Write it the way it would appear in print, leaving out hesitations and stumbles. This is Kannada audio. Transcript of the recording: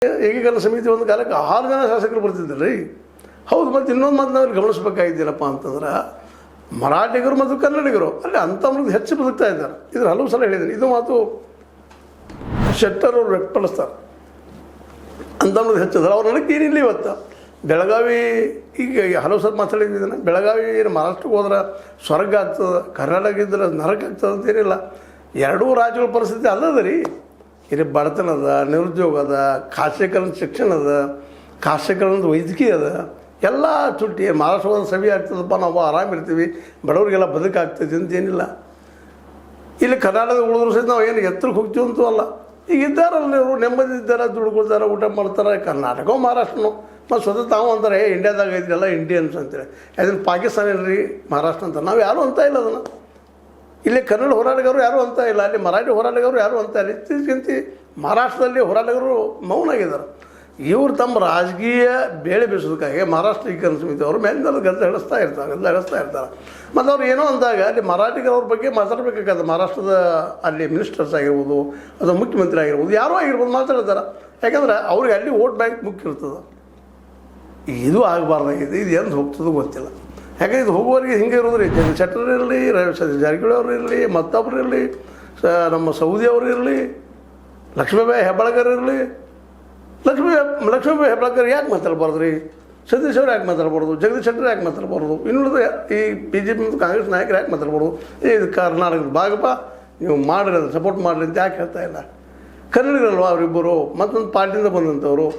ಏಕೀಕರಣ ಸಮಿತಿ ಒಂದು ಕಾಲಕ್ಕೆ 6 ಜನ ಶಾಸಕರು ಬರ್ತಿದ್ದರು ರೀ. ಹೌದು, ಮತ್ತು ಇನ್ನೊಂದು ಮಾತು ನಾವಿಲ್ಲಿ ಗಮನಿಸ್ಬೇಕಾಗಿದ್ದೀನಪ್ಪ ಅಂತಂದ್ರೆ ಮರಾಠಿಗರು ಮತ್ತು ಕನ್ನಡಿಗರು ಅಲ್ಲಿ ಅಂಥವ್ರಿಗೆ ಹೆಚ್ಚು ಬದುಕ್ತಾ ಇದ್ದಾರೆ. ಇದ್ರ ಹಲವು ಸಲ ಹೇಳಿದ್ದೀನಿ. ಇದು ಮಾತು ಶೆಟ್ಟರ್ ಅವರು ವ್ಯಕ್ತಪಡಿಸ್ತಾರೆ. ಅಂಥವ್ರಿಗೆ ಹೆಚ್ಚಿದ್ದಾರೆ. ಅವ್ರ ನನಗೆ ಏನಿಲ್ಲ. ಇವತ್ತು ಬೆಳಗಾವಿ ಈಗ ಹಲವು ಸಲ ಮಾತಾಡಿದ್ದೀನಿ. ಬೆಳಗಾವಿ ಮಹಾರಾಷ್ಟ್ರಕ್ಕೆ ಹೋದ್ರೆ ಸ್ವರ್ಗ ಆಗ್ತದೆ, ಕರ್ನಾಟಕ ಇದ್ರೆ ನರಕ ಆಗ್ತದೆ ಅಂತೇನಿಲ್ಲ. ಎರಡೂ ರಾಜ್ಯಗಳ ಪರಿಸ್ಥಿತಿ ಅಲ್ಲದ ರೀ. ಇಲ್ಲಿ ಬಡತನ ಅದ, ನಿರುದ್ಯೋಗ ಅದ, ಖಾಸಗೀಕರಣ ಶಿಕ್ಷಣ ಅದ, ಖಾಸಗೀಕರಣದ ವೈದ್ಯಕೀಯ ಅದ, ಎಲ್ಲ ತುಟ್ಟಿ. ಮಹಾರಾಷ್ಟ್ರದ ಸವಿ ಆಗ್ತದಪ್ಪ, ನಾವು ಆರಾಮಿರ್ತೀವಿ, ಬಡವರಿಗೆಲ್ಲ ಬದುಕಾಗ್ತದೆ ಅಂತೇನಿಲ್ಲ. ಇಲ್ಲಿ ಕರ್ನಾಟಕದ ಉಳಿದ್ರು ಸಹಿತ ನಾವು ಏನು ಎತ್ತರಕ್ಕೆ ಹೋಗ್ತೀವಿ ಅಂತೂ ಅಲ್ಲ. ಈಗ ಇದ್ದಾರಲ್ಲ ಇವರು, ನೆಮ್ಮದಿ ಇದ್ದಾರೆ, ದುಡ್ಕೊಳ್ತಾರೆ, ಊಟ ಮಾಡ್ತಾರೆ. ಕರ್ನಾಟಕ ಮಹಾರಾಷ್ಟ್ರನು ಮತ್ತು ಸ್ವತಃ ತಾವು ಅಂತಾರೆ ಇಂಡಿಯಾದಾಗ ಐತಿಲ್ಲ ಇಂಡಿಯನ್ಸ್ ಅಂತೇಳಿ. ಅದನ್ನು ಪಾಕಿಸ್ತಾನ ಇಲ್ರಿ ಮಹಾರಾಷ್ಟ್ರ ಅಂತ ನಾವು ಯಾರೂ ಅಂತ ಇಲ್ಲ. ಅದನ್ನು ಇಲ್ಲಿ ಕನ್ನಡ ಹೋರಾಟಗಾರರು ಯಾರೂ ಅಂತ ಇಲ್ಲ, ಅಲ್ಲಿ ಮರಾಠಿ ಹೋರಾಟಗಾರರು ಯಾರೂ ಅಂತ ಇಲ್ಲ. ಇತ್ತೀಚೆಗಿಂತ ಮಹಾರಾಷ್ಟ್ರದಲ್ಲಿ ಹೋರಾಟಗಾರರು ಮೌನಾಗಿದ್ದಾರೆ. ಇವರು ತಮ್ಮ ರಾಜಕೀಯ ಬೇಳೆ ಬೀಸೋದಕ್ಕಾಗಿ ಮಹಾರಾಷ್ಟ್ರ ಏಕೀಕರಣ ಸಮಿತಿ ಅವರು ಮೇಲಿಂದ ಗದ್ದಲ ಹಿಡಿಸ್ತಾ ಇರ್ತಾರೆ. ಮತ್ತು ಅವ್ರು ಏನೋ ಅಂದಾಗ ಅಲ್ಲಿ ಮರಾಠಿಗರವ್ರ ಬಗ್ಗೆ ಮಾತಾಡಬೇಕಾಗತ್ತೆ. ಮಹಾರಾಷ್ಟ್ರದ ಅಲ್ಲಿ ಮಿನಿಸ್ಟರ್ಸ್ ಆಗಿರ್ಬೋದು ಅಥವಾ ಮುಖ್ಯಮಂತ್ರಿ ಆಗಿರ್ಬೋದು, ಯಾರೋ ಆಗಿರ್ಬೋದು ಮಾತಾಡ್ತಾರೆ. ಯಾಕಂದ್ರೆ ಅವ್ರಿಗೆ ಅಲ್ಲಿ ವೋಟ್ ಬ್ಯಾಂಕ್ ಮುಖ್ಯ ಇರ್ತದೆ. ಇದು ಆಗಬಾರ್ದಾಗಿದೆ. ಇದು ಎಂದು ಹೋಗ್ತದೋ ಗೊತ್ತಿಲ್ಲ. ಯಾಕಂದ್ರೆ ಇದು ಹೋಗುವವರಿಗೆ ಹಿಂಗೆ ಇರೋದ್ರಿ. ಶೆಟ್ಟರ್ ಇರಲಿ, ಜಾರಕಿಹೊಳಿ ಅವರು ಇರಲಿ, ಮತ್ತೊಬ್ಬರು ಇರಲಿ, ನಮ್ಮ ಸೌದಿ ಅವರು ಇರಲಿ, ಲಕ್ಷ್ಮೀಬಾಯಿ ಹೆಬ್ಬಾಳ್ಕರ್ ಇರಲಿ. ಲಕ್ಷ್ಮೀಬಾಯಿ ಹೆಬ್ಬಾಳ್ಕರ್ ಯಾಕೆ ಮಾತಾಡ್ಬಾರ್ದು ರೀ? ಸತೀಶ್ ಅವ್ರು ಯಾಕೆ ಮಾತಾಡ್ಬಾರ್ದು? ಜಗದೀಶ್ ಶೆಟ್ಟರ್ ಯಾಕೆ ಮಾತಾಡ್ಬಾರ್ದು? ಇನ್ನುಳಿದ ಈ BJP ಮತ್ತು ಕಾಂಗ್ರೆಸ್ ನಾಯಕರು ಯಾಕೆ ಮಾತಾಡ್ಬಾರ್ದು? ಇದು ಕರ್ನಾಟಕದ ಭಾಗಪ್ಪ, ನೀವು ಮಾಡಿರಿ, ಅದು ಸಪೋರ್ಟ್ ಮಾಡಿರಿ ಅಂತ ಯಾಕೆ ಹೇಳ್ತಾ ಇಲ್ಲ? ಕನ್ನಡಿಗರಲ್ವ ಅವರಿಬ್ಬರು, ಮತ್ತೊಂದು ಪಾರ್ಟಿಯಿಂದ ಬಂದಂಥವ್ರು.